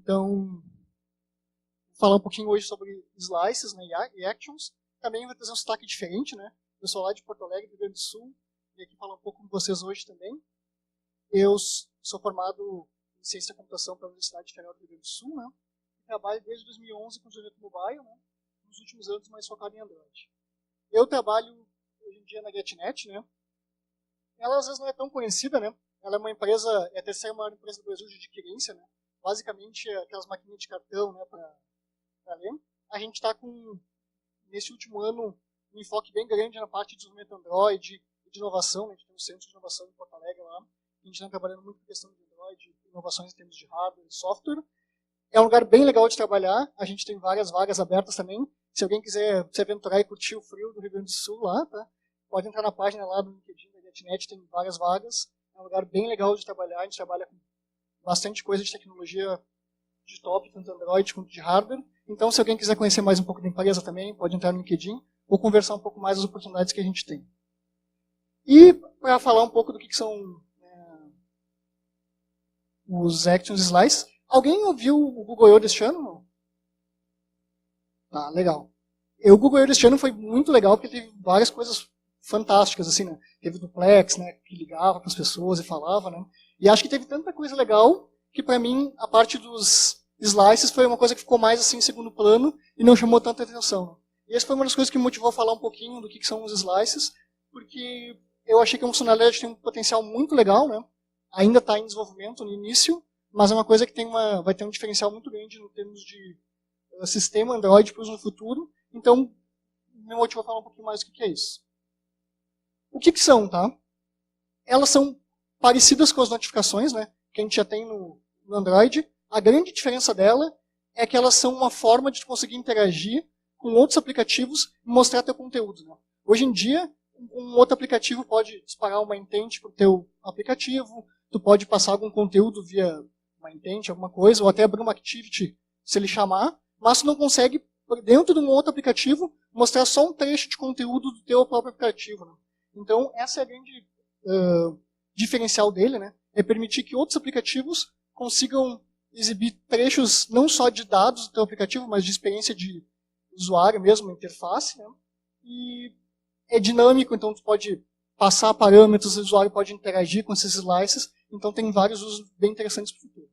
Então, vou falar um pouquinho hoje sobre slices, né, e actions. Também vai trazer um sotaque diferente, né? Eu sou lá de Porto Alegre, do Rio Grande do Sul, e aqui falar um pouco com vocês hoje também. Eu sou formado em Ciência da Computação pela Universidade Federal do Rio Grande do Sul, né? E trabalho desde 2011 com desenvolvimento mobile, né? Nos últimos anos mais focado em Android. Eu trabalho hoje em dia na GetNet, né? Ela às vezes não é tão conhecida, né? Ela é uma empresa, é a terceira maior empresa do Brasil de adquirência, né? Basicamente aquelas maquininhas de cartão, né, para ler. A gente está com, nesse último ano, um enfoque bem grande na parte de desenvolvimento Android e de inovação, né? A gente tem um centro de inovação em Porto Alegre lá. A gente está trabalhando muito com questão de Android, inovações em termos de hardware e software. É um lugar bem legal de trabalhar. A gente tem várias vagas abertas também. Se alguém quiser se aventurar e curtir o frio do Rio Grande do Sul lá, tá? Pode entrar na página lá do LinkedIn da GetNet, tem várias vagas. É um lugar bem legal de trabalhar. A gente trabalha com bastante coisa de tecnologia de top, tanto Android quanto de hardware. Então, se alguém quiser conhecer mais um pouco da empresa também, pode entrar no LinkedIn ou conversar um pouco mais das oportunidades que a gente tem. E para falar um pouco do que são os Actions Slices, alguém ouviu o Google I.O. deste ano? Tá, legal. O Google I.O. deste ano foi muito legal porque teve várias coisas fantásticas, assim, né? Teve duplex, né? Que ligava para as pessoas e falava, né? E acho que teve tanta coisa legal que, para mim, a parte dos slices foi uma coisa que ficou mais assim em segundo plano e não chamou tanta atenção. Né? E essa foi uma das coisas que me motivou a falar um pouquinho do que são os slices, porque eu achei que a funcionalidade tem um potencial muito legal, né? Ainda está em desenvolvimento no início, mas é uma coisa que vai ter um diferencial muito grande em termos de sistema Android para uso no futuro. Então, me motivou a falar um pouquinho mais do que é isso. O que são, tá? Elas são parecidas com as notificações, né? Que a gente já tem no Android. A grande diferença dela é que elas são uma forma de conseguir interagir com outros aplicativos e mostrar teu conteúdo. Né? Hoje em dia, um outro aplicativo pode disparar uma intent para o teu aplicativo, tu pode passar algum conteúdo via uma intent, alguma coisa, ou até abrir uma activity se ele chamar, mas tu não consegue, dentro de um outro aplicativo, mostrar só um trecho de conteúdo do teu próprio aplicativo. Né? Então, essa é a grande diferencial dele, né? É permitir que outros aplicativos consigam exibir trechos não só de dados do teu aplicativo, mas de experiência de usuário mesmo, interface, né? E é dinâmico, então tu pode passar parâmetros, o usuário pode interagir com esses slices, então tem vários usos bem interessantes para o futuro.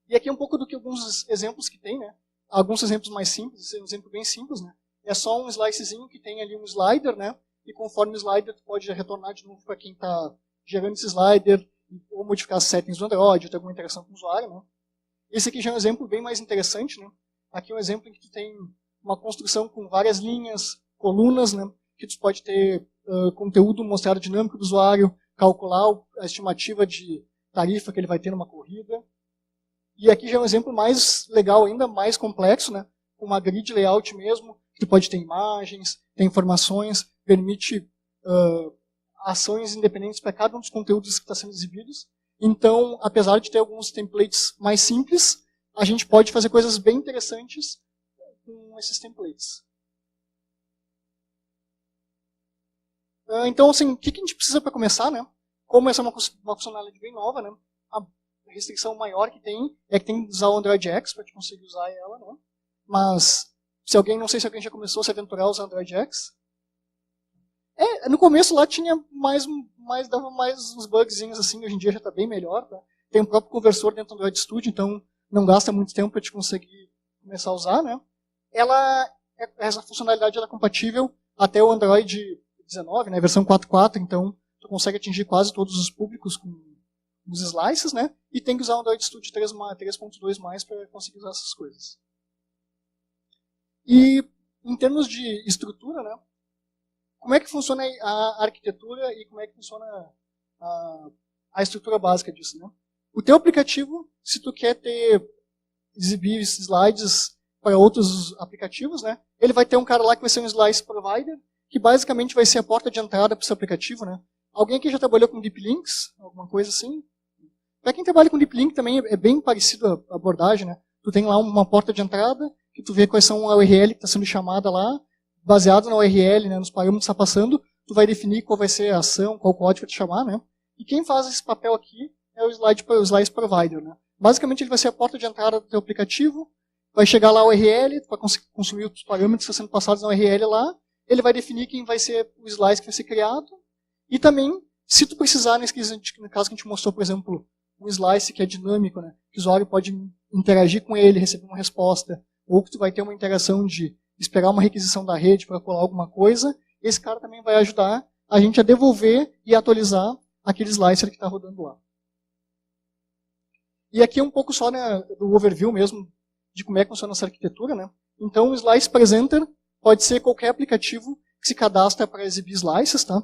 E aqui um pouco do que alguns exemplos que tem, né? Alguns exemplos mais simples, esse é um exemplo bem simples, né? É só um slicezinho que tem ali um slider, né? E conforme o slider, tu pode retornar de novo para quem está gerando esse slider, ou modificar as settings do Android, ou ter alguma interação com o usuário. Né? Esse aqui já é um exemplo bem mais interessante. Né? Aqui é um exemplo em que tu tem uma construção com várias linhas, colunas, né? Que tu pode ter conteúdo mostrado dinâmico do usuário, calcular a estimativa de tarifa que ele vai ter numa corrida. E aqui já é um exemplo mais legal, ainda mais complexo, né? Com uma grid layout mesmo, que tu pode ter imagens, ter informações, permite ações independentes para cada um dos conteúdos que está sendo exibidos. Então, apesar de ter alguns templates mais simples, a gente pode fazer coisas bem interessantes com esses templates. Então, assim, o que a gente precisa para começar, né? Como essa é uma funcionalidade bem nova, né? A restrição maior que tem é que tem que usar o Android X para conseguir usar ela, né? Mas, não sei se alguém já começou a se aventurar a usar o Android X. No começo lá tinha dava mais uns bugzinhos assim, hoje em dia já está bem melhor. Tá? Tem um próprio conversor dentro do Android Studio, então não gasta muito tempo para te conseguir começar a usar. Né? Essa funcionalidade é compatível até o Android 19, né, versão 4.4, então tu consegue atingir quase todos os públicos com os slices, né? E tem que usar o Android Studio 3.2 para conseguir usar essas coisas. E em termos de estrutura, né? Como é que funciona a arquitetura e como é que funciona a estrutura básica disso, né? O teu aplicativo, se tu quer exibir slides para outros aplicativos, né? Ele vai ter um cara lá que vai ser um slice provider, que basicamente vai ser a porta de entrada para o seu aplicativo, né? Alguém aqui já trabalhou com Deep Links? Alguma coisa assim? Para quem trabalha com Deep Link também é bem parecido a abordagem, né? Tu tem lá uma porta de entrada, que tu vê quais são a URL que está sendo chamada lá, baseado na URL, né, nos parâmetros que está passando, tu vai definir qual vai ser a ação, qual código vai te chamar, né? E quem faz esse papel aqui é o Slice Provider, né? Basicamente, ele vai ser a porta de entrada do teu aplicativo, vai chegar lá o URL, vai consumir os parâmetros que estão sendo passados na URL lá, ele vai definir quem vai ser o slice que vai ser criado, e também, se tu precisar, no caso que a gente mostrou, por exemplo, um slice que é dinâmico, né, que o usuário pode interagir com ele, receber uma resposta, ou que tu vai ter uma interação de esperar uma requisição da rede para colar alguma coisa, esse cara também vai ajudar a gente a devolver e atualizar aquele slicer que está rodando lá. E aqui é um pouco só, né, do overview mesmo de como é que funciona essa arquitetura, né? Então, o Slice Presenter pode ser qualquer aplicativo que se cadastra para exibir slices, tá?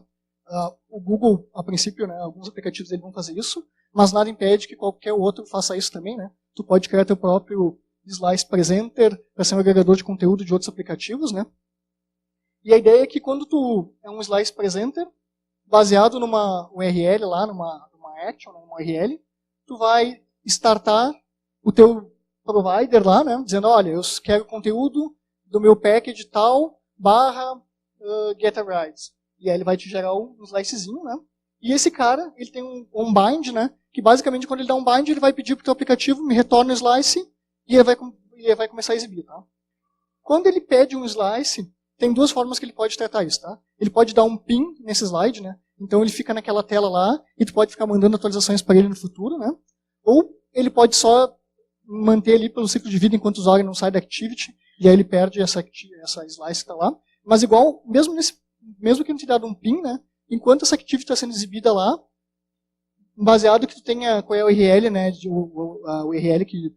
O Google, a princípio, né, alguns aplicativos dele vão fazer isso, mas nada impede que qualquer outro faça isso também, né? Tu pode criar teu próprio Slice Presenter para ser um agregador de conteúdo de outros aplicativos, né? E a ideia é que quando tu é um Slice Presenter, baseado numa URL lá, numa action, numa URL, tu vai startar o teu provider lá, né, dizendo, olha, eu quero conteúdo do meu package tal, /getArrives. E aí ele vai te gerar um slicezinho, né? E esse cara, ele tem um bind, né, que basicamente quando ele dá um bind, ele vai pedir para o teu aplicativo, me retorna o slice, e ele vai começar a exibir, tá? Quando ele pede um slice, tem duas formas que ele pode tratar isso, tá? Ele pode dar um pin nesse slide, né? Então ele fica naquela tela lá, e tu pode ficar mandando atualizações para ele no futuro, né? Ou ele pode só manter ali pelo ciclo de vida enquanto o usuário não sai da activity, e aí ele perde essa slice que está lá. Mas igual, mesmo que não te dado um pin, né, enquanto essa activity está sendo exibida lá, baseado que tu tenha qual é a URL, né, a URL que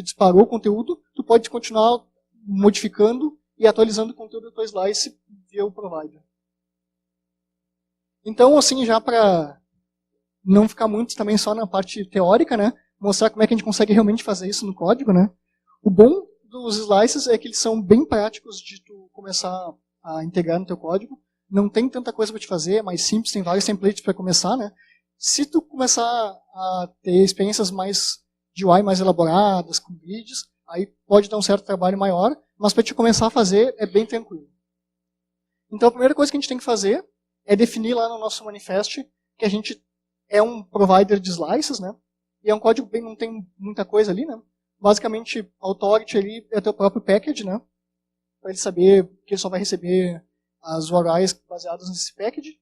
disparou o conteúdo, tu pode continuar modificando e atualizando o conteúdo do teu slice via o provider. Então, assim, já para não ficar muito também só na parte teórica, né, mostrar como é que a gente consegue realmente fazer isso no código, né. O bom dos slices é que eles são bem práticos de tu começar a integrar no teu código. Não tem tanta coisa para te fazer, é mais simples, tem vários templates para começar, né. Se tu começar a ter experiências mais de UI mais elaboradas, com grids, aí pode dar um certo trabalho maior, mas para te começar a fazer é bem tranquilo. Então a primeira coisa que a gente tem que fazer é definir lá no nosso manifest que a gente é um provider de slices, né? E é um código bem, não tem muita coisa ali, né? Basicamente, a authority ali é teu próprio package, né? Para ele saber que ele só vai receber as URIs baseadas nesse package.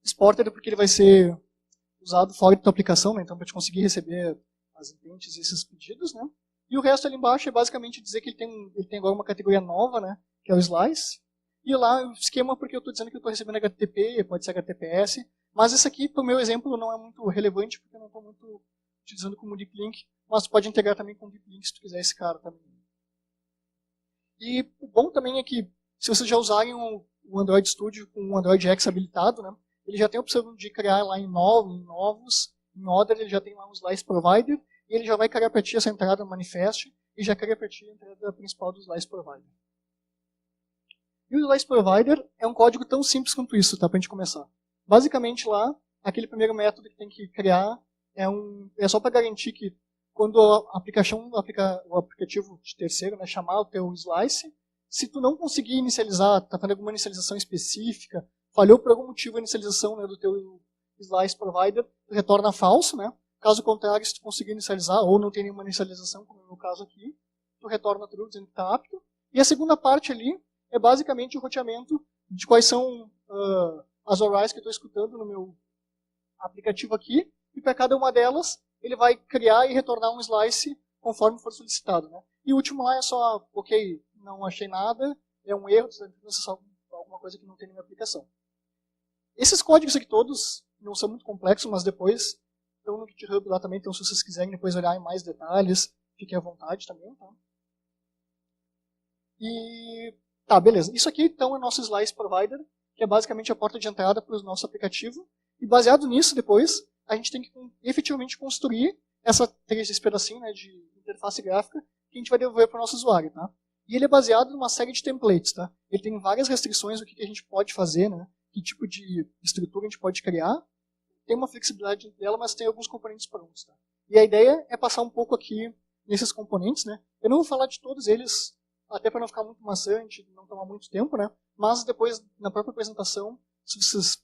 Exported porque ele vai ser usado fora da tua aplicação, né? Então para te conseguir receber as intents e esses pedidos, né? E o resto ali embaixo é basicamente dizer que ele tem agora uma categoria nova, né? Que é o slice. E lá o esquema, porque eu estou dizendo que eu estou recebendo HTTP, pode ser HTTPS, mas esse aqui, para o meu exemplo, não é muito relevante, porque eu não estou muito utilizando como deep link, mas tu pode integrar também com deep link se tu quiser esse cara também. E o bom também é que, se vocês já usarem o Android Studio com o Android X habilitado, né, ele já tem a opção de criar lá em novos, em order, ele já tem lá um slice provider, e ele já vai criar para ti essa entrada no manifest, e já cria para ti a entrada principal do slice provider. E o Slice Provider é um código tão simples quanto isso, tá? Pra gente começar. Basicamente lá, aquele primeiro método que tem que criar é só para garantir que quando o aplicativo de terceiro, né, chamar o teu slice, se tu não conseguir inicializar, tá fazendo alguma inicialização específica, falhou por algum motivo a inicialização, né, do teu Slice Provider, tu retorna falso, né? Caso contrário, se tu conseguir inicializar ou não tem nenhuma inicialização, como no caso aqui, tu retorna true dizendo que está apto. E a segunda parte ali é basicamente o roteamento de quais são as URIs que eu estou escutando no meu aplicativo aqui, e para cada uma delas ele vai criar e retornar um slice conforme for solicitado, né? E o último lá é só, ok, não achei nada, é um erro, só alguma coisa que não tem na minha aplicação. Esses códigos aqui todos não são muito complexos, mas depois estão no GitHub lá também, então se vocês quiserem depois olhar em mais detalhes, fiquem à vontade também, tá? E tá, beleza. Isso aqui, então, é nosso Slice Provider, que é basicamente a porta de entrada para o nosso aplicativo. E baseado nisso, depois, a gente tem que efetivamente construir esse pedacinho, né, de interface gráfica que a gente vai devolver para o nosso usuário, tá? E ele é baseado numa série de templates, tá? Ele tem várias restrições do que a gente pode fazer, né? Que tipo de estrutura a gente pode criar. Tem uma flexibilidade dela, mas tem alguns componentes prontos, tá? E a ideia é passar um pouco aqui nesses componentes, né? Eu não vou falar de todos eles, até para não ficar muito maçante, não tomar muito tempo, né? Mas depois, na própria apresentação, se vocês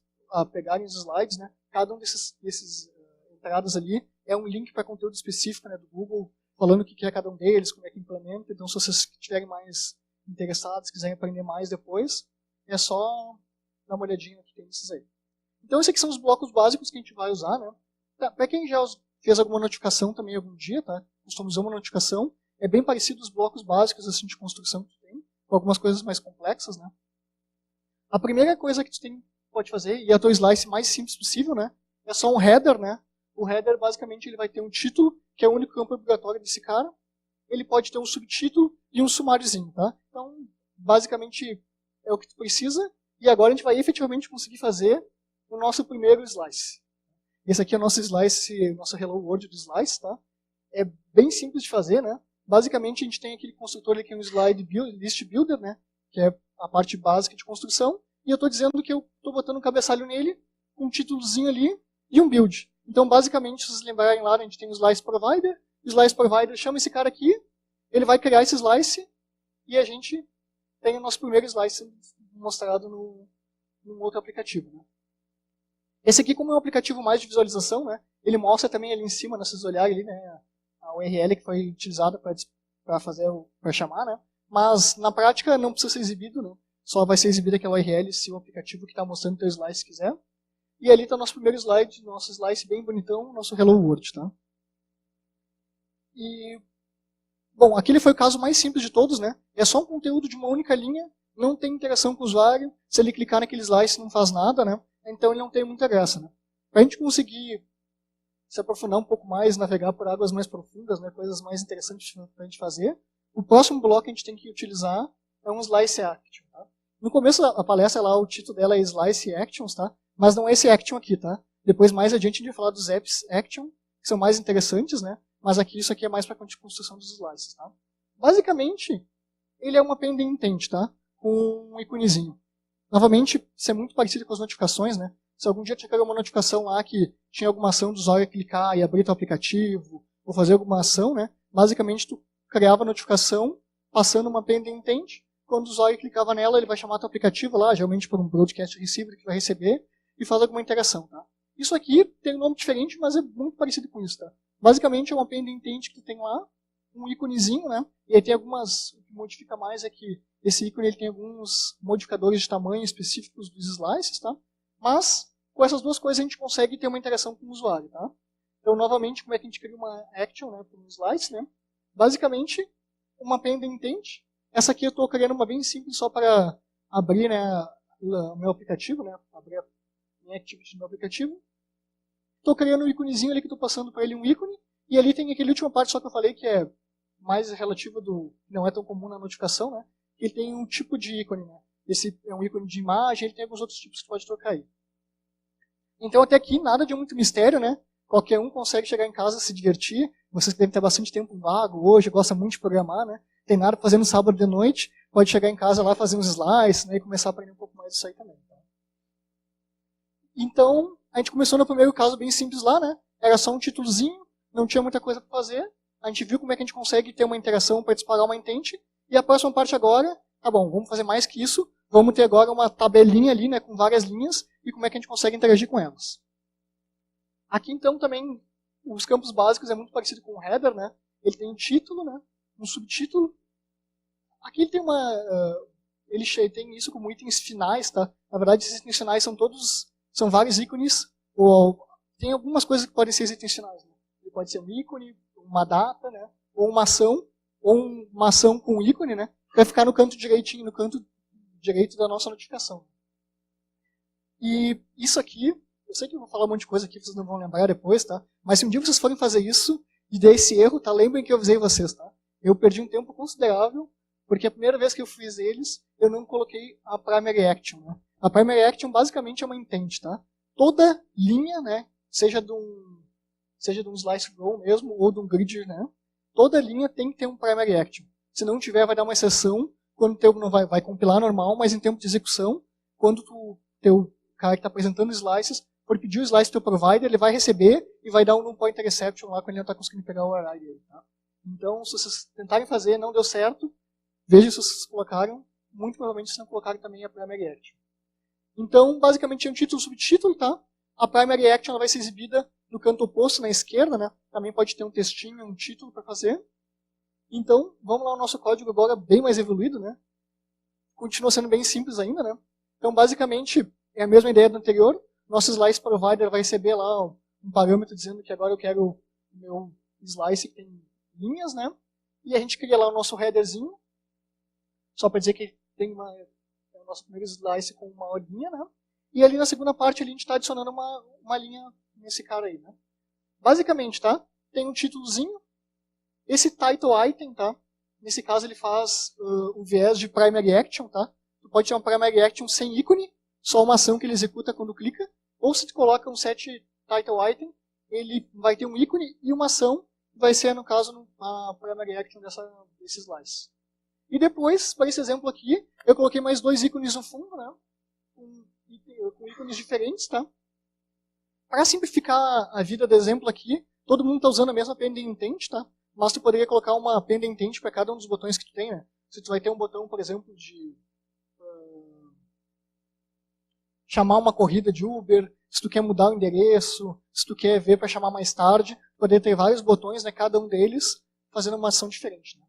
pegarem os slides, né? Cada um desses entradas ali é um link para conteúdo específico, né, do Google, falando o que é cada um deles, como é que implementa. Então, se vocês estiverem mais interessados, quiserem aprender mais depois, é só dar uma olhadinha no que tem nesses aí. Então, esses aqui são os blocos básicos que a gente vai usar, né? Tá, para quem já fez alguma notificação também algum dia, tá? Customizou uma notificação, é bem parecido os blocos básicos assim, de construção que tu tem, com algumas coisas mais complexas, né? A primeira coisa que tu pode fazer, e a tua slice mais simples possível, né? É só um header, né? O header, basicamente, ele vai ter um título, que é o único campo obrigatório desse cara. Ele pode ter um subtítulo e um sumáriozinho, tá? Então, basicamente, é o que tu precisa. E agora a gente vai efetivamente conseguir fazer o nosso primeiro slice. Esse aqui é o nosso slice, nosso Hello World do slice, tá? É bem simples de fazer, né? Basicamente, a gente tem aquele construtor aqui, um slide list builder, né? Que é a parte básica de construção. E eu estou dizendo que eu estou botando um cabeçalho nele, um títulozinho ali e um build. Então, basicamente, se vocês lembrarem lá, a gente tem o slice provider. O slice provider chama esse cara aqui, ele vai criar esse slice e a gente tem o nosso primeiro slice mostrado num outro aplicativo, né? Esse aqui, como é um aplicativo mais de visualização, né, ele mostra também ali em cima, se vocês olharem ali, né, a URL que foi utilizada para chamar, né? Mas na prática não precisa ser exibido, né? Só vai ser exibida aquela URL se o aplicativo que está mostrando o teu slice quiser. E ali está o nosso primeiro slide, nosso slice bem bonitão, nosso Hello World, tá? E, bom, aquele foi o caso mais simples de todos, né? É só um conteúdo de uma única linha, não tem interação com o usuário, se ele clicar naquele slice não faz nada, né? Então ele não tem muita graça, né? Para a gente conseguir se aprofundar um pouco mais, navegar por águas mais profundas, né? Coisas mais interessantes para a gente fazer, o próximo bloco que a gente tem que utilizar é um Slice Action, tá? No começo da palestra lá, o título dela é Slice Actions, tá? Mas não é esse Action aqui, tá? Depois, mais adiante, a gente vai falar dos Apps Action, que são mais interessantes, né? Mas aqui, isso aqui é mais para a construção dos slices, tá? Basicamente, ele é uma pending intent, tá? Com um iconezinho. Novamente, isso é muito parecido com as notificações, né? Se algum dia tiver uma notificação lá que tinha alguma ação do usuário clicar e abrir teu aplicativo, ou fazer alguma ação, né? Basicamente, tu criava a notificação passando uma pending intent. Quando o usuário clicava nela, ele vai chamar teu aplicativo lá, geralmente por um broadcast receiver que vai receber, e faz alguma interação, tá? Isso aqui tem um nome diferente, mas é muito parecido com isso, tá? Basicamente é uma pending intent que tu tem lá, um íconezinho, né? E aí tem algumas, o que modifica mais é que esse ícone ele tem alguns modificadores de tamanho específicos dos slices, tá? Mas com essas duas coisas a gente consegue ter uma interação com o usuário, tá? Então, novamente, como é que a gente cria uma action, né, para um slice, né? Basicamente, uma pending intent. Essa aqui eu estou criando uma bem simples só para abrir, né, o meu aplicativo, né? Abrir a minha activity do meu aplicativo. Estou criando um íconezinho ali que estou passando para ele um ícone. E ali tem aquele última parte só que eu falei que é mais relativa do... não é tão comum na notificação, né? Ele tem um tipo de ícone, né? Esse é um ícone de imagem, ele tem alguns outros tipos que tu pode trocar aí. Então até aqui nada de muito mistério, né? Qualquer um consegue chegar em casa e se divertir. Vocês que devem ter bastante tempo vago hoje, gostam muito de programar, né? Tem nada para fazer no sábado de noite, pode chegar em casa lá, fazer uns slides, né? E começar a aprender um pouco mais disso aí também. Tá? Então, a gente começou no primeiro caso bem simples lá, né? Era só um títulozinho, não tinha muita coisa para fazer. A gente viu como é que a gente consegue ter uma interação para disparar uma intent. E a próxima parte agora, tá bom, vamos fazer mais que isso. Vamos ter agora uma tabelinha ali, né, com várias linhas, e como é que a gente consegue interagir com elas. Aqui, então, também, os campos básicos é muito parecido com o header, né? Ele tem um título, né, um subtítulo. Aqui ele tem ele tem isso como itens finais, tá? Na verdade, esses itens finais são vários ícones, ou tem algumas coisas que podem ser itens finais, né? Ele pode ser um ícone, uma data, né? Ou uma ação com um ícone, né? Vai ficar no canto direitinho, no canto direito da nossa notificação. E isso aqui, eu sei que eu vou falar um monte de coisa aqui, vocês não vão lembrar depois, tá? Mas se um dia vocês forem fazer isso e der esse erro, tá? Lembrem que eu avisei vocês, tá? Eu perdi um tempo considerável, porque a primeira vez que eu fiz eles, eu não coloquei a primary action, né? A primary action basicamente é uma intent, tá? Toda linha, né? Seja de um slice row mesmo, ou de um grid, né? Toda linha tem que ter um primary action. Se não tiver, vai dar uma exceção, quando o teu não vai compilar normal, mas em tempo de execução, quando teu cara que está apresentando slices for pedir o slice do teu provider, ele vai receber e vai dar um point interception lá quando ele não está conseguindo pegar o array dele. Tá? Então, se vocês tentarem fazer não deu certo, vejam se vocês colocaram, muito provavelmente se não colocaram também a primary action. Então, basicamente é um título e subtítulo, tá? A primary action ela vai ser exibida no canto oposto, na esquerda, né, também pode ter um textinho, um título para fazer. Então, vamos lá, o nosso código agora bem mais evoluído, né? Continua sendo bem simples ainda, né? Então, basicamente, é a mesma ideia do anterior. Nosso slice provider vai receber lá um parâmetro dizendo que agora eu quero o meu slice que tem linhas, né? E a gente cria lá o nosso headerzinho, só para dizer que tem o nosso primeiro slice com uma linha, né? E ali na segunda parte ali, a gente está adicionando uma linha nesse cara aí, né? Basicamente, tá? Tem um títulozinho. Esse title item, tá? Nesse caso ele faz o viés de primary action, tá? Tu pode ter uma primary action sem ícone, só uma ação que ele executa quando clica. Ou se tu coloca um set title item, ele vai ter um ícone e uma ação, vai ser, no caso, a primary action desse slice. E depois, para esse exemplo aqui, eu coloquei mais 2 ícones no fundo, né? Com ícones diferentes, tá? Para simplificar a vida do exemplo aqui, todo mundo está usando a mesma pending intent, tá? Mas tu poderia colocar uma pending intent para cada um dos botões que tu tem, né? Se tu vai ter um botão, por exemplo, de chamar uma corrida de Uber, se tu quer mudar o endereço, se tu quer ver para chamar mais tarde, poder ter vários botões, né? Cada um deles fazendo uma ação diferente, né?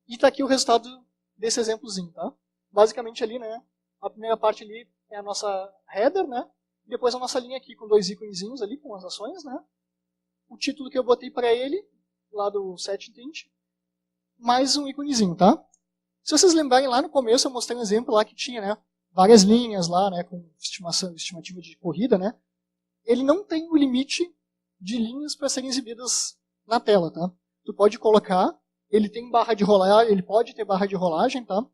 E está aqui o resultado desse exemplozinho, tá? Basicamente ali, né? A primeira parte ali é a nossa header, né? E depois a nossa linha aqui com 2 íconezinhos ali, com as ações, né? O título que eu botei para ele, lá do set intent, mais um íconezinho, tá? Se vocês lembrarem, lá no começo eu mostrei um exemplo lá que tinha, né? Várias linhas lá, né? Com estimativa de corrida, né? Ele não tem o limite de linhas para serem exibidas na tela, tá? Tu pode colocar, ele tem barra de rolagem, ele pode ter barra de rolagem, tá?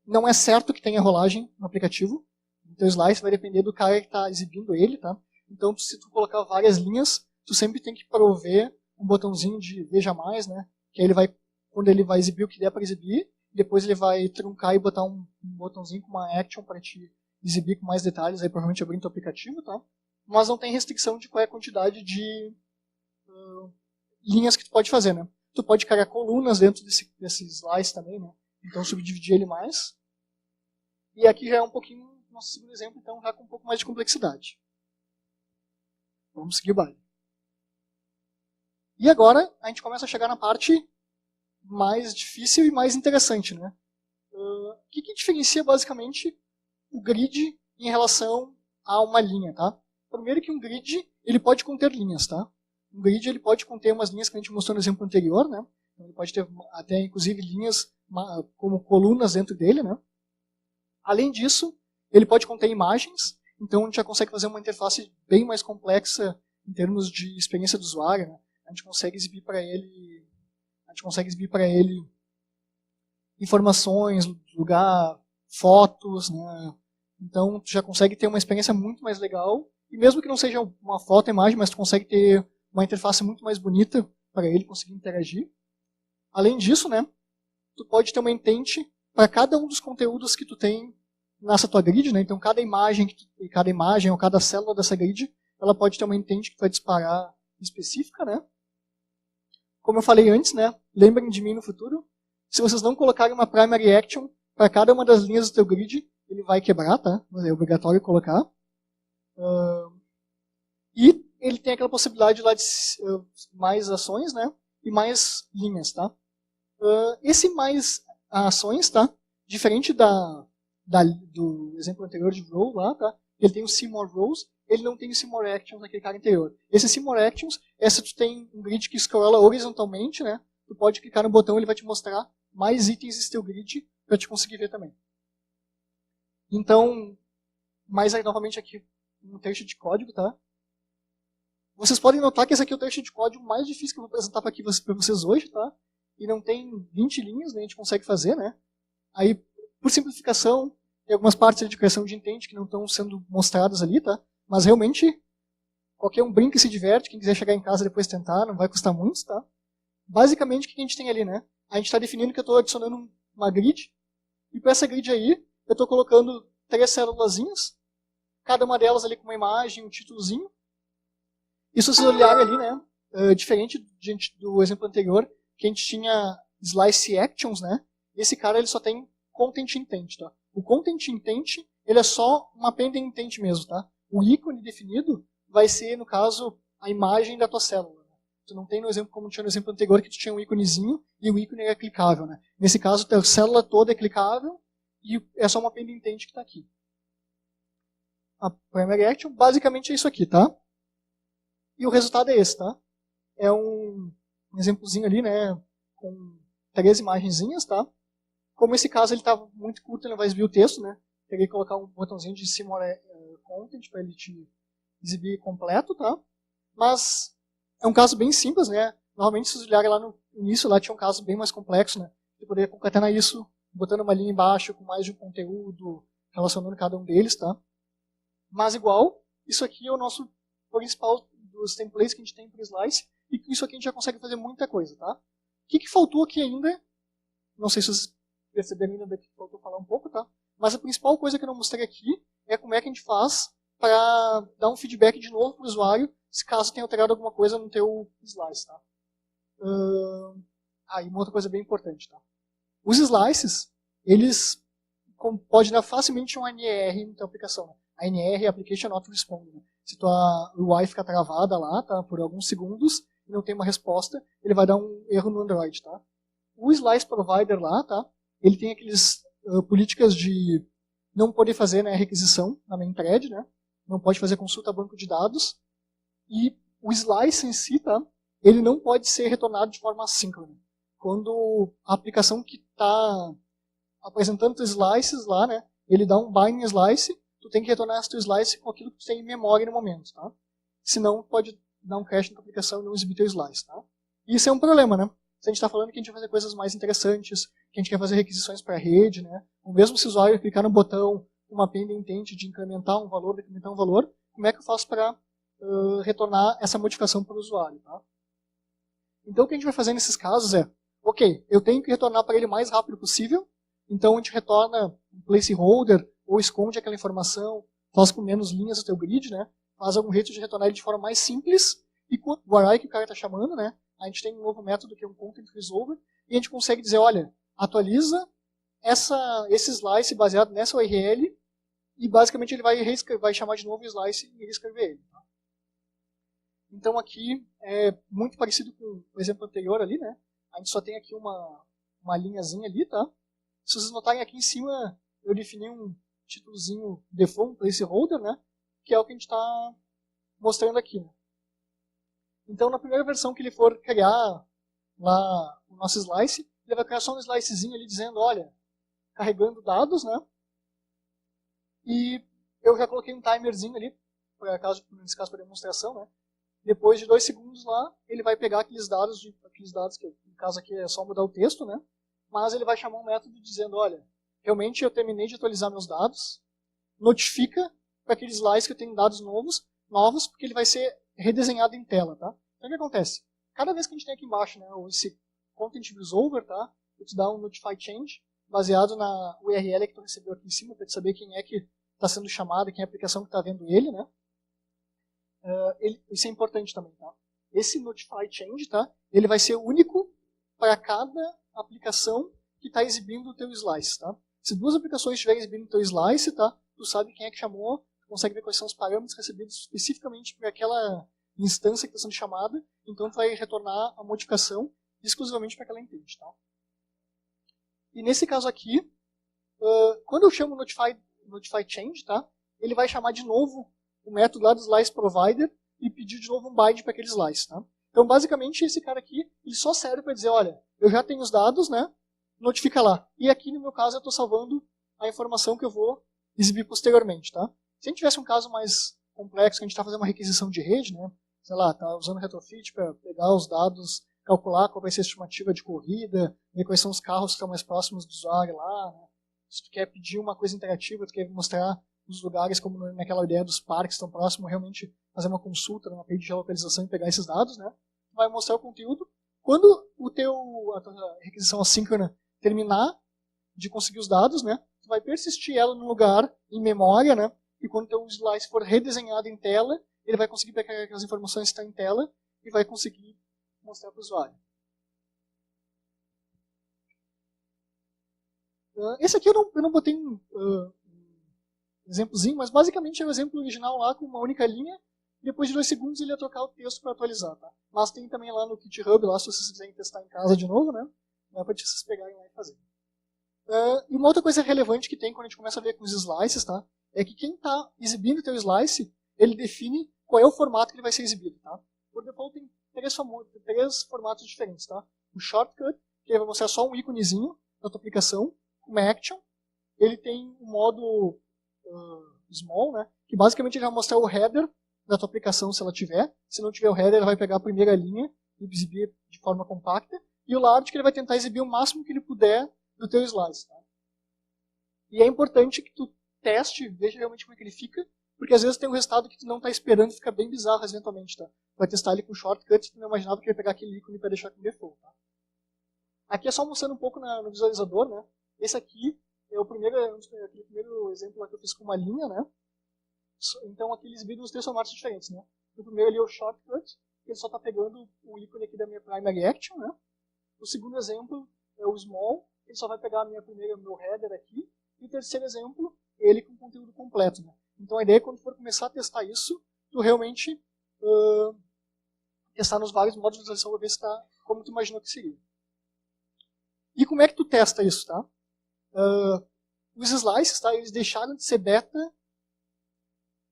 Não é certo que tenha rolagem no aplicativo. Então o slice vai depender do cara que está exibindo ele, tá? Então se tu colocar várias linhas, tu sempre tem que prover um botãozinho de veja mais, né? Que aí ele vai, quando ele vai exibir o que der para exibir, depois ele vai truncar e botar um botãozinho com uma action para te exibir com mais detalhes, aí provavelmente abrindo o aplicativo, tá? Mas não tem restrição de qual é a quantidade de linhas que tu pode fazer, né? Tu pode criar colunas dentro desse slice também, né? Então subdividir ele mais. E aqui já é um pouquinho nosso segundo exemplo, então já com um pouco mais de complexidade. Vamos seguir o baile. E agora a gente começa a chegar na parte mais difícil e mais interessante, né? O que diferencia basicamente o grid em relação a uma linha, tá? Primeiro que um grid, ele pode conter linhas, tá? Um grid, ele pode conter umas linhas que a gente mostrou no exemplo anterior, né? Ele pode ter até, inclusive, linhas como colunas dentro dele, né? Além disso, ele pode conter imagens, então a gente já consegue fazer uma interface bem mais complexa em termos de experiência do usuário, né? A gente consegue exibir para ele informações, lugar, fotos, né? Então tu já consegue ter uma experiência muito mais legal, e mesmo que não seja uma foto, imagem, mas tu consegue ter uma interface muito mais bonita para ele conseguir interagir. Além disso, né, tu pode ter uma intent para cada um dos conteúdos que tu tem nessa tua grid, né? Então cada imagem ou cada célula dessa grid, ela pode ter uma intent que vai disparar específica, né? Como eu falei antes, né? Lembrem de mim no futuro. Se vocês não colocarem uma primary action para cada uma das linhas do teu grid, ele vai quebrar, tá? É obrigatório colocar. E ele tem aquela possibilidade lá de mais ações, né? E mais linhas, tá? Esse mais ações, tá? Diferente do exemplo anterior de row lá, tá? Ele tem o see more rows, ele não tem o see more actions naquele cara anterior. Esse see more actions é se tu tem um grid que scrolla horizontalmente, né? Tu pode clicar no botão, ele vai te mostrar mais itens desse teu grid para te conseguir ver também. Então, mais aí novamente aqui um trecho de código, tá? Vocês podem notar que esse aqui é o trecho de código mais difícil que eu vou apresentar para vocês hoje, tá? E não tem 20 linhas, né? A gente consegue fazer, né? Aí, por simplificação, tem algumas partes de criação de intent que não estão sendo mostradas ali, tá? Mas realmente, qualquer um brinca e se diverte, quem quiser chegar em casa depois tentar, não vai custar muito, tá? Basicamente, o que a gente tem ali, né? A gente está definindo que eu estou adicionando uma grid, e para essa grid aí, eu estou colocando 3 célulazinhas, cada uma delas ali com uma imagem, um títulozinho. E se vocês olharem ali, né? Diferente do exemplo anterior, que a gente tinha slice actions, né? Esse cara ele só tem content intent, tá? O content intent ele é só uma pending intent mesmo, tá? O ícone definido vai ser, no caso, a imagem da tua célula. Tu não tem no exemplo, como tinha no exemplo anterior, que tu tinha um íconezinho e o ícone é clicável. Né? Nesse caso, a célula toda é clicável e é só uma pending intent que está aqui. A primary action basicamente é isso aqui, tá? E o resultado é esse, tá? É um exemplozinho ali, né? Com 3 imagenzinhas, tá? Como esse caso ele estava muito curto, ele não vai exibir o texto, né? Teria que colocar um botãozinho de Simulate Content para ele te exibir completo, tá? Mas é um caso bem simples, né? Normalmente, se vocês olharem lá no início, lá tinha um caso bem mais complexo, né? Você poderia concatenar isso, botando uma linha embaixo com mais de um conteúdo, relacionando cada um deles, tá? Mas igual, isso aqui é o nosso principal dos templates que a gente tem para o Slice, e com isso aqui a gente já consegue fazer muita coisa, tá? O que faltou aqui ainda? Não sei se vocês perceberam ainda que faltou falar um pouco, tá? Mas a principal coisa que eu não mostrei aqui é como é que a gente faz para dar um feedback de novo para o usuário, se caso tenha alterado alguma coisa no teu Slice, tá? E uma outra coisa bem importante, tá? Os Slices, eles podem dar facilmente um ANR na tua aplicação, né? A ANR é Application Not Respond. Né? Se tua UI ficar travada lá, tá, por alguns segundos, e não tem uma resposta, ele vai dar um erro no Android, tá? O Slice Provider lá, tá, ele tem aqueles políticas de não poder fazer, né, requisição na main thread, né? Não pode fazer consulta a banco de dados. E o Slice em si, tá, ele não pode ser retornado de forma assíncrona. Quando a aplicação que está apresentando os slices lá, né, ele dá um binding slice, tu tem que retornar esse teu slice com aquilo que tu tem em memória no momento, tá? Senão pode dar um crash na tua aplicação e não exibir teu slice, tá? E isso é um problema, né? Se a gente está falando que a gente vai fazer coisas mais interessantes, que a gente quer fazer requisições para a rede, né? Ou mesmo se o usuário clicar no botão, uma pending intent de incrementar um valor, decrementar um valor, como é que eu faço para retornar essa modificação para o usuário, tá? Então o que a gente vai fazer nesses casos é, ok, eu tenho que retornar para ele o mais rápido possível, então a gente retorna um placeholder ou esconde aquela informação, faz com menos linhas o teu grid, né? Faz algum jeito de retornar ele de forma mais simples e com o array que o cara está chamando, né? A gente tem um novo método que é um content resolver e a gente consegue dizer, olha, atualiza esse slice baseado nessa URL e basicamente ele vai chamar de novo o slice e reescrever ele. Tá? Então aqui é muito parecido com o exemplo anterior ali, né? A gente só tem aqui uma linhazinha ali, tá? Se vocês notarem aqui em cima, eu defini um títulozinho default, placeholder, né? Que é o que a gente está mostrando aqui. Né? Então, na primeira versão que ele for criar lá o nosso slice, ele vai criar só um slicezinho ali dizendo, olha, carregando dados, né? E eu já coloquei um timerzinho ali, nesse caso para demonstração, né? Depois de 2 segundos lá, ele vai pegar aqueles dados que no caso aqui é só mudar o texto, né? Mas ele vai chamar um método dizendo, olha, realmente eu terminei de atualizar meus dados, notifica para aquele slice que eu tenho dados novos, porque ele vai ser redesenhado em tela, tá? Então o que acontece? Cada vez que a gente tem aqui embaixo, né, esse Content Resolver, tá? Ele te dá um Notify Change, baseado na URL que tu recebeu aqui em cima, para te saber quem é que está sendo chamado, quem é a aplicação que está vendo ele, né? Isso é importante também, tá? Esse Notify Change, tá? Ele vai ser único para cada aplicação que está exibindo o teu slice, tá? Se 2 aplicações estiverem exibindo o teu slice, tá? Tu sabe quem é que chamou, tu consegue ver quais são os parâmetros recebidos especificamente para aquela instância que está sendo chamada, então tu vai retornar a modificação exclusivamente para aquela entidade, tá? E nesse caso aqui, quando eu chamo Notify Change, tá? Ele vai chamar de novo o método lá do Slice Provider e pedir de novo um bind para aquele slice, tá? Então, basicamente, esse cara aqui, ele só serve para dizer, olha, eu já tenho os dados, né? Notifica lá. E aqui, no meu caso, eu estou salvando a informação que eu vou exibir posteriormente, tá? Se a gente tivesse um caso mais complexo, que a gente está fazendo uma requisição de rede, né? Sei lá, tá usando retrofit para pegar os dados, calcular qual vai ser a estimativa de corrida, ver quais são os carros que estão mais próximos do usuário lá, né? Se tu quer pedir uma coisa interativa, tu quer mostrar os lugares, como naquela ideia dos parques que estão próximos, realmente fazer uma consulta numa page de geolocalização e pegar esses dados, né? Vai mostrar o conteúdo. Quando a tua requisição assíncrona terminar de conseguir os dados, né? Tu vai persistir ela no lugar em memória, né? E quando o teu slice for redesenhado em tela, ele vai conseguir pegar aquelas informações que estão em tela e vai conseguir mostrar para o usuário. Esse aqui eu não botei um exemplozinho, mas basicamente é o exemplo original lá com uma única linha e depois de 2 segundos ele ia trocar o texto para atualizar. Tá? Mas tem também lá no GitHub, lá se vocês quiserem testar em casa de novo, né? Dá para vocês pegarem lá e fazer. E uma outra coisa relevante que tem quando a gente começa a ver com os slices, tá? É que quem está exibindo o teu slice, ele define qual é o formato que ele vai ser exibido. Tá? Por default tem 3 formatos diferentes. Tá? O shortcut, que vai mostrar só um íconezinho da tua aplicação, uma action. Ele tem um modo small, né? Que basicamente ele vai mostrar o header da tua aplicação se ela tiver. Se não tiver o header, ele vai pegar a primeira linha e exibir de forma compacta. E o large, que ele vai tentar exibir o máximo que ele puder do teu slice. Tá? E é importante que tu teste, veja realmente como é que ele fica, porque às vezes tem um resultado que tu não está esperando e fica bem bizarro eventualmente. Tá? Vai testar ele com shortcut, tu não imaginava que ia pegar aquele ícone para deixar com default. Tá? Aqui é só mostrando um pouco no visualizador. Né? Esse aqui é aquele primeiro exemplo lá que eu fiz com uma linha. Né? Então aqui eles exibiram os 3 formatos diferentes. Né? O primeiro ali é o shortcut, que ele só está pegando o ícone aqui da minha primary action. Né? O segundo exemplo é o small, ele só vai pegar meu header aqui. E o terceiro exemplo, ele com conteúdo completo. Né? Então a ideia é quando for começar a testar isso, tu realmente testar nos vários modos de visualização para ver se está como tu imaginou que seria. E como é que tu testa isso? Tá? Os slices, tá? Eles deixaram de ser beta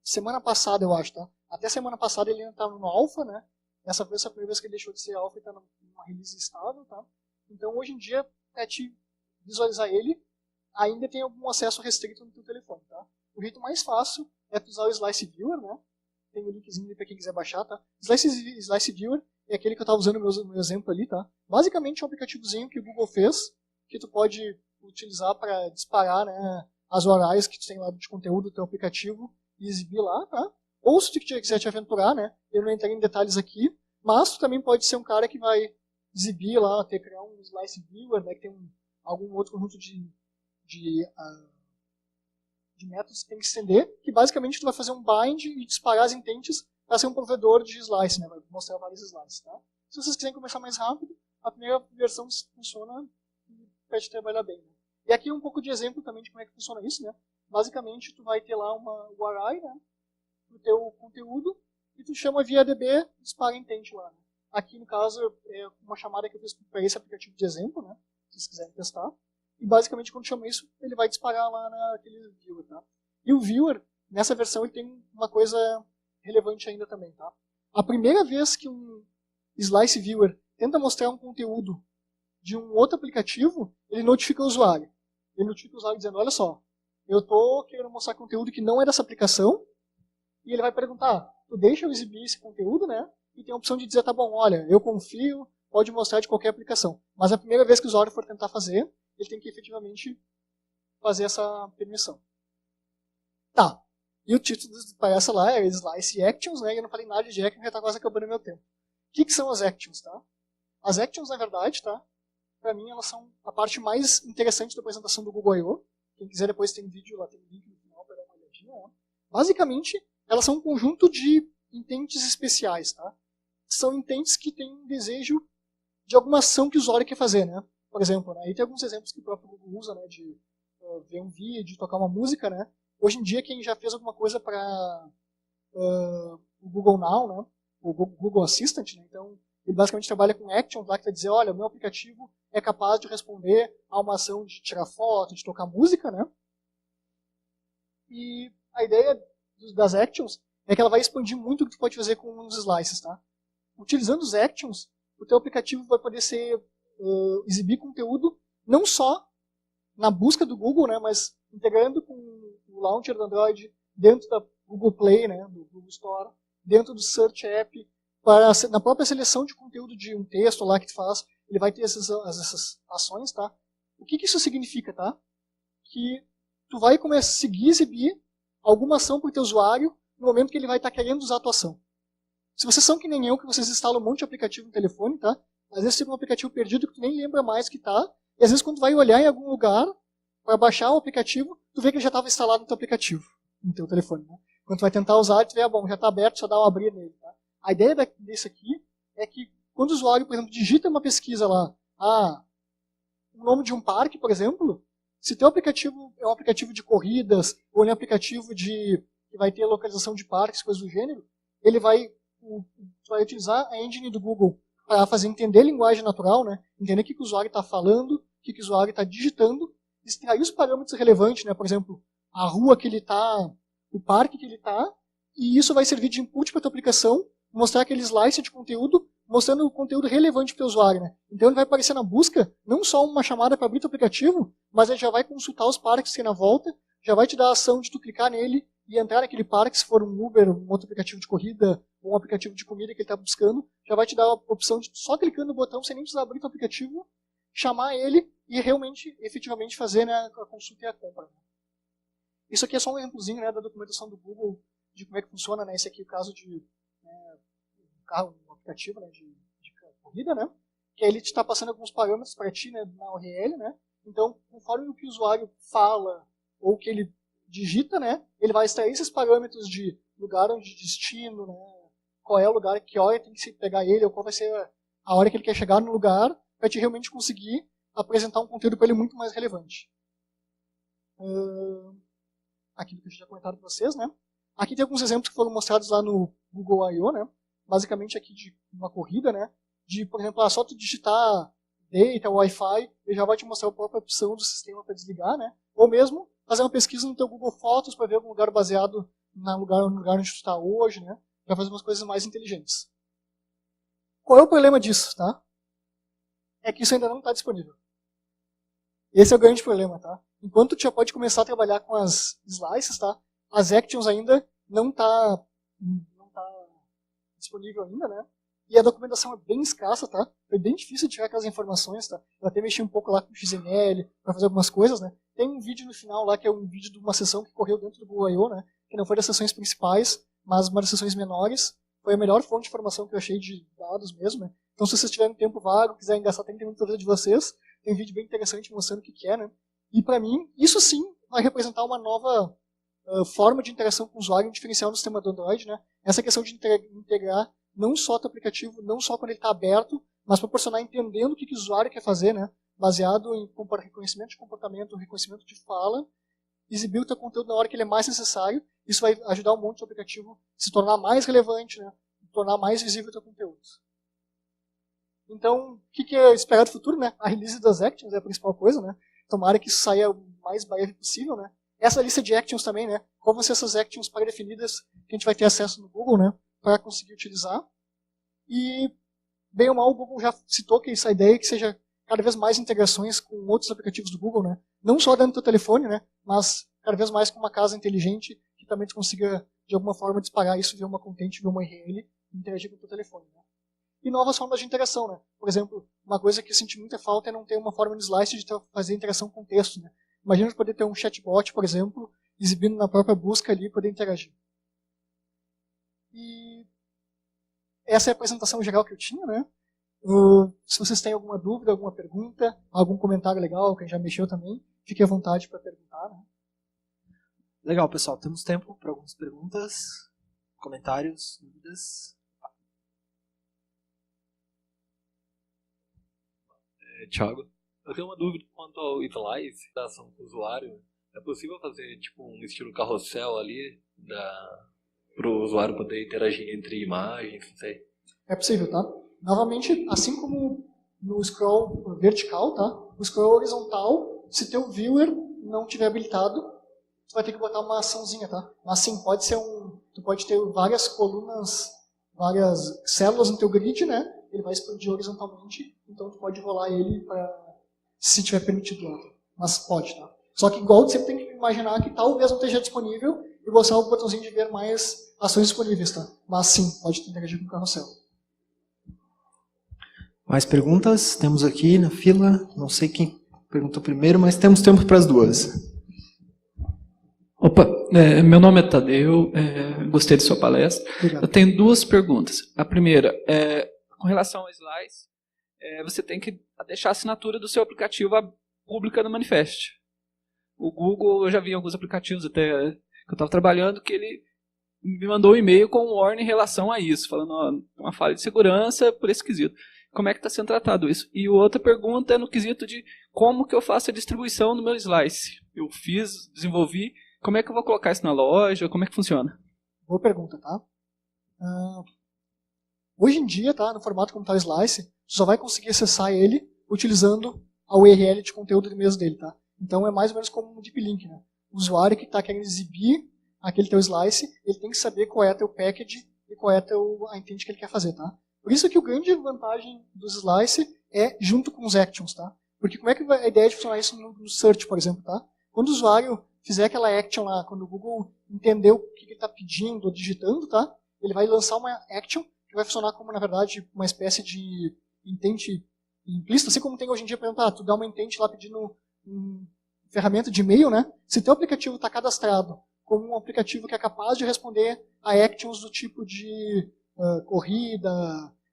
semana passada, eu acho. Tá? Até semana passada ele ainda estava no alpha, né? Essa foi a primeira vez que ele deixou de ser alpha e está numa release estável. Tá? Então hoje em dia, para te visualizar ele, ainda tem algum acesso restrito no teu telefone. Tá? O jeito mais fácil é tu usar o Slice Viewer, né? Tem o linkzinho ali para quem quiser baixar. Tá? Slice Viewer é aquele que eu estava usando no meu exemplo ali. Tá? Basicamente é um aplicativozinho que o Google fez, que tu pode utilizar para disparar, né, as URIs que tu tem lá de conteúdo do teu aplicativo e exibir lá. Tá? Ou se tu quiser te aventurar, né, eu não entrei em detalhes aqui, mas tu também pode ser um cara que vai exibir lá, criar um Slice Viewer, né, que tem algum outro conjunto de métodos que tem que estender, que basicamente tu vai fazer um bind e disparar as intents para ser um provedor de slice, né? Vai mostrar vários slices. Tá? Se vocês quiserem começar mais rápido, a primeira versão funciona e pede trabalhar bem. Né? E aqui um pouco de exemplo também de como é que funciona isso. Né? Basicamente, tu vai ter lá uma URI, né, pro teu conteúdo, e tu chama via DB, dispara intent lá. Né? Aqui, no caso, é uma chamada que eu fiz para esse aplicativo de exemplo, né? Se vocês quiserem testar. E basicamente, quando chama isso, ele vai disparar lá naquele viewer. Tá? E o viewer, nessa versão, ele tem uma coisa relevante ainda também. Tá? A primeira vez que um Slice Viewer tenta mostrar um conteúdo de um outro aplicativo, ele notifica o usuário. Ele notifica o usuário dizendo, olha só, eu estou querendo mostrar conteúdo que não é dessa aplicação, e ele vai perguntar, tu deixa eu exibir esse conteúdo, né? E tem a opção de dizer, tá bom, olha, eu confio, pode mostrar de qualquer aplicação. Mas a primeira vez que o usuário for tentar fazer, ele tem que efetivamente fazer essa permissão. Tá. E o título para essa lá é Slice Actions, né? E eu não falei nada de Actions, já está quase acabando o meu tempo. O que são as Actions, tá? As Actions, na verdade, tá? Para mim, elas são a parte mais interessante da apresentação do Google I.O. Quem quiser depois tem vídeo lá, tem link no final para dar uma olhadinha. Né? Basicamente, elas são um conjunto de intents especiais, tá? São intents que têm um desejo de alguma ação que o usuário quer fazer, né? Por exemplo, né? Aí tem alguns exemplos que o próprio Google usa, né? De ver um vídeo, tocar uma música, né? Hoje em dia, quem já fez alguma coisa para o Google Now, né? O Google Assistant, né? Então, ele basicamente trabalha com actions lá que vai dizer, olha, o meu aplicativo é capaz de responder a uma ação de tirar foto, de tocar música, né? E a ideia das actions é que ela vai expandir muito o que tu pode fazer com os slices, tá? Utilizando os actions, o teu aplicativo vai poder exibir conteúdo não só na busca do Google, né, mas integrando com o launcher do Android, dentro da Google Play, né, do Google Store, dentro do Search App, na própria seleção de conteúdo de um texto lá que tu faz, ele vai ter essas ações, tá? O que isso significa, tá? Que tu vai conseguir exibir alguma ação para o teu usuário no momento que ele vai estar querendo usar a tua ação. Se vocês são que nem eu, que vocês instalam um monte de aplicativo no telefone, tá? Às vezes tem um aplicativo perdido que tu nem lembra mais que tá, e às vezes quando tu vai olhar em algum lugar para baixar o aplicativo, tu vê que ele já estava instalado no teu aplicativo, no teu telefone, né? Quando tu vai tentar usar, tu vê, bom, já está aberto, só dá uma abrir nele, tá? A ideia disso aqui é que quando o usuário, por exemplo, digita uma pesquisa lá, o nome de um parque, por exemplo, se teu aplicativo é um aplicativo de corridas, ou é um aplicativo que vai ter localização de parques, coisas do gênero, tu vai utilizar a engine do Google para fazer entender linguagem natural, né? Entender o que o usuário está falando, o que o usuário está digitando, extrair os parâmetros relevantes, né? Por exemplo, a rua que ele está, o parque que ele está, e isso vai servir de input para a tua aplicação, mostrar aquele slice de conteúdo, mostrando o conteúdo relevante para o usuário, né? Então ele vai aparecer na busca, não só uma chamada para abrir o aplicativo, mas ele já vai consultar os parques que tem na volta, já vai te dar a ação de tu clicar nele e entrar naquele parque, se for um Uber, um outro aplicativo de corrida, ou um aplicativo de comida que ele está buscando, já vai te dar a opção de só clicando no botão, sem nem precisar abrir o aplicativo, chamar ele e realmente, efetivamente fazer, né, a consulta e a compra. Isso aqui é só um exemplozinho, né, da documentação do Google, de como é que funciona, né, esse aqui é o caso de um carro, um aplicativo, né, de corrida, né, que aí ele está passando alguns parâmetros para ti, né, na URL, né, então, conforme o que o usuário fala ou que ele digita, né, ele vai extrair esses parâmetros de lugar onde destino, né, qual é o lugar, que hora tem que se pegar ele, ou qual vai ser a hora que ele quer chegar no lugar, para te realmente conseguir apresentar um conteúdo para ele muito mais relevante. Aquilo que eu já comentado com vocês, né? Aqui tem alguns exemplos que foram mostrados lá no Google I.O., né? Basicamente aqui de uma corrida, né? De, por exemplo, só tu digitar data, Wi-Fi, ele já vai te mostrar a própria opção do sistema para desligar, né? Ou mesmo fazer uma pesquisa no teu Google Fotos para ver algum lugar baseado no lugar onde tu está hoje, né? Para fazer umas coisas mais inteligentes. Qual é o problema disso, tá? É que isso ainda não está disponível. Esse é o grande problema, tá? Enquanto tu já pode começar a trabalhar com as slices, tá? As actions ainda não tá disponível ainda, né? E a documentação é bem escassa, tá? Foi bem difícil de tirar aquelas informações, tá? Eu até mexi um pouco lá com o XML para fazer algumas coisas, né? Tem um vídeo no final lá que é um vídeo de uma sessão que correu dentro do Google I.O., né? Que não foi das sessões principais, mas uma das sessões menores. Foi a melhor fonte de informação que eu achei de dados mesmo, né? Então, se vocês tiverem tempo vago, quiserem gastar 30 minutos da vida de vocês, tem um vídeo bem interessante mostrando o que é, né? E para mim, isso sim vai representar uma nova forma de interação com o usuário, um diferencial no sistema do Android, né? Essa questão de integrar não só o aplicativo, não só quando ele está aberto, mas proporcionar entendendo o que o usuário quer fazer, né? Baseado em reconhecimento de comportamento, reconhecimento de fala, exibir o teu conteúdo na hora que ele é mais necessário. Isso vai ajudar um monte o aplicativo a se tornar mais relevante, né? Tornar mais visível o teu conteúdo. Então, o que é esperado do futuro, né? A release das actions é a principal coisa, né? Tomara que isso saia o mais breve possível, né? Essa lista de actions também, né? Qual vão ser essas actions pré-definidas que a gente vai ter acesso no Google, né? Para conseguir utilizar. E, bem ou mal, o Google já citou que essa ideia é que seja cada vez mais integrações com outros aplicativos do Google, né? Não só dentro do teu telefone, né? Mas cada vez mais com uma casa inteligente que também tu consiga, de alguma forma, disparar isso via uma content, via uma URL e interagir com o teu telefone, né? E novas formas de interação, né? Por exemplo, uma coisa que eu senti muita falta é não ter uma forma no Slice de fazer interação com texto, né? Imagina poder ter um chatbot, por exemplo, exibindo na própria busca ali e poder interagir. E essa é a apresentação geral que eu tinha, né? Se vocês têm alguma dúvida, alguma pergunta, algum comentário legal, quem já mexeu também, fique à vontade para perguntar, né? Legal, pessoal. Temos tempo para algumas perguntas, comentários, dúvidas. Thiago, eu tenho uma dúvida quanto ao slice da ação do usuário. É possível fazer tipo um estilo carrossel ali para o usuário poder interagir entre imagens? Não sei. É possível, tá? Novamente, assim como no scroll vertical, tá? O scroll horizontal, se teu viewer não tiver habilitado, tu vai ter que botar uma açãozinha, tá? Mas sim, pode ser tu pode ter várias colunas, várias células no teu grid, né? Ele vai expandir horizontalmente, então tu pode rolar ele se tiver permitido lá. Mas pode, tá? Só que igual você tem que imaginar que talvez não esteja disponível e botar o botãozinho de ver mais ações disponíveis, tá? Mas sim, pode interagir com o carrossel. Mais perguntas? Temos aqui na fila, não sei quem perguntou primeiro, mas temos tempo para as duas. Opa, meu nome é Tadeu, gostei de sua palestra. Obrigado. Eu tenho duas perguntas. A primeira, com relação ao Slice, você tem que deixar a assinatura do seu aplicativo pública no Manifest. O Google, eu já vi em alguns aplicativos até que eu estava trabalhando, que ele me mandou um e-mail com um warning em relação a isso, falando uma falha de segurança por esse quesito. Como é que está sendo tratado isso? E outra pergunta é no quesito de como que eu faço a distribuição do meu Slice. Eu desenvolvi, como é que eu vou colocar isso na loja, como é que funciona? Boa pergunta, tá? Hoje em dia, tá, no formato como está o Slice, você só vai conseguir acessar ele utilizando a URL de conteúdo mesmo dele. Tá? Então é mais ou menos como um deep link. Né? O usuário que está querendo exibir aquele teu Slice, ele tem que saber qual é teu package e qual é a intent que ele quer fazer. Tá? Por isso que a grande vantagem do Slice é junto com os actions. Tá? Porque como é que a ideia de funcionar isso no search, por exemplo? Tá? Quando o usuário fizer aquela action lá, quando o Google entender o que ele está pedindo ou digitando, tá? Ele vai lançar uma action que vai funcionar como, na verdade, uma espécie de intent implícito, assim como tem hoje em dia, por exemplo, tu dá uma intent lá pedindo uma ferramenta de e-mail, né? Se teu aplicativo está cadastrado como um aplicativo que é capaz de responder a actions do tipo de corrida,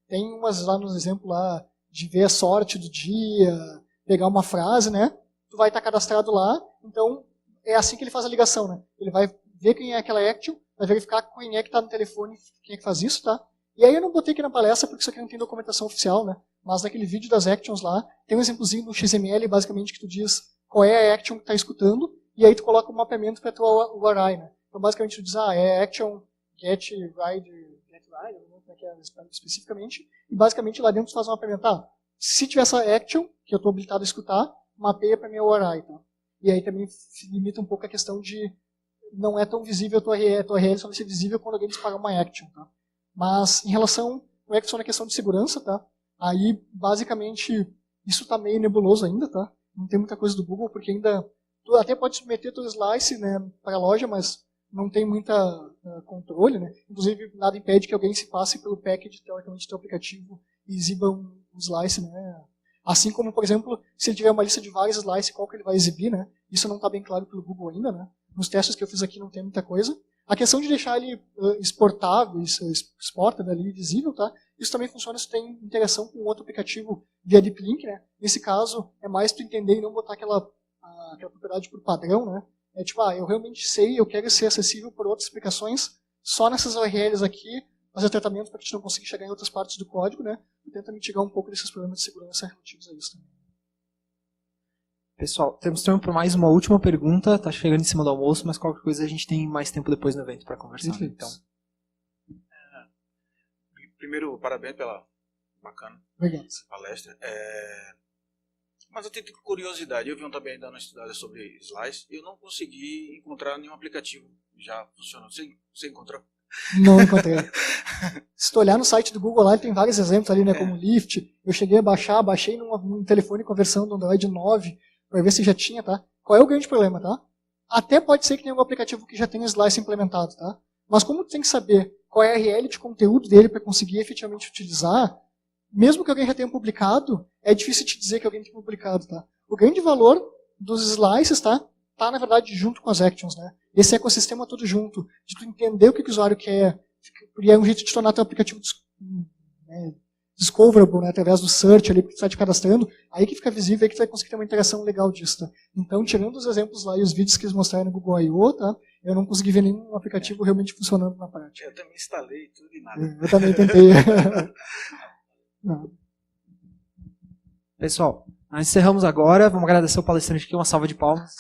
tem umas lá no exemplo lá de ver a sorte do dia, pegar uma frase, né? Tu vai estar cadastrado lá, então é assim que ele faz a ligação, né? Ele vai ver quem é aquela action, vai verificar quem é que está no telefone, quem é que faz isso, tá? E aí eu não botei aqui na palestra porque isso aqui não tem documentação oficial, né? Mas naquele vídeo das actions lá, tem um exemplozinho do XML, basicamente, que tu diz qual é a action que está escutando, e aí tu coloca um mapeamento para tua URI, né? Então basicamente tu diz, é action get ride, não sei como é que é especificamente, e basicamente lá dentro tu faz um mapeamento, se tiver essa action, que eu estou habilitado a escutar, mapeia para minha URI, tá? E aí também limita um pouco a questão de não é tão visível a tua URL, só vai ser visível quando alguém disparar uma action, tá? Mas em relação como é que funciona a questão de segurança, tá? Aí basicamente isso está meio nebuloso ainda, tá? Não tem muita coisa do Google porque ainda tu até pode submeter teu slice, né, para a loja, mas não tem muita controle, né? Inclusive nada impede que alguém se passe pelo package teoricamente do teu aplicativo e exiba um slice, né? Assim como, por exemplo, se ele tiver uma lista de vários slices, qual que ele vai exibir, né? Isso não está bem claro pelo Google ainda, né? Nos testes que eu fiz aqui não tem muita coisa. A questão de deixar ele exportável, exportado ali, visível, tá? Isso também funciona se tem interação com outro aplicativo via Deep Link, né? Nesse caso, é mais tu entender e não botar aquela propriedade por padrão, né? É tipo, eu realmente sei, eu quero ser acessível por outras aplicações, só nessas URLs aqui, fazer tratamento para que a gente não consiga chegar em outras partes do código, né? E tenta mitigar um pouco desses problemas de segurança relativos a isso também. Pessoal, temos tempo para mais uma última pergunta. Tá chegando em cima do almoço, mas qualquer coisa a gente tem mais tempo depois no evento para conversar. Então. Primeiro, parabéns pela bacana palestra. Mas eu tenho curiosidade. Eu vi também dando uma estudada sobre Slice. Eu não consegui encontrar nenhum aplicativo já funcionando. Você encontrou? Não encontrei. Se tu olhar no site do Google lá, tem vários exemplos ali, né, como Lyft. Eu cheguei a baixei num telefone conversando no Android 9 para ver se já tinha, tá? Qual é o grande problema, tá? Até pode ser que tenha algum aplicativo que já tenha Slice implementado, tá? Mas como tu tem que saber qual é a URL de conteúdo dele para conseguir efetivamente utilizar, mesmo que alguém já tenha publicado, é difícil te dizer que alguém tem publicado, tá? O grande valor dos slices, tá na verdade junto com as actions, né? Esse ecossistema todo junto, de tu entender o que o usuário quer, e é um jeito de tornar teu aplicativo discoverable, né? Através do search ali, porque tu está te cadastrando, aí que fica visível, aí que tu vai conseguir ter uma interação legal disso, tá? Então, tirando os exemplos lá e os vídeos que eles mostraram no Google I.O., tá? Eu não consegui ver nenhum aplicativo realmente funcionando na prática. Eu também instalei tudo e nada. Eu também tentei. Pessoal, nós encerramos agora. Vamos agradecer o palestrante aqui, uma salva de palmas.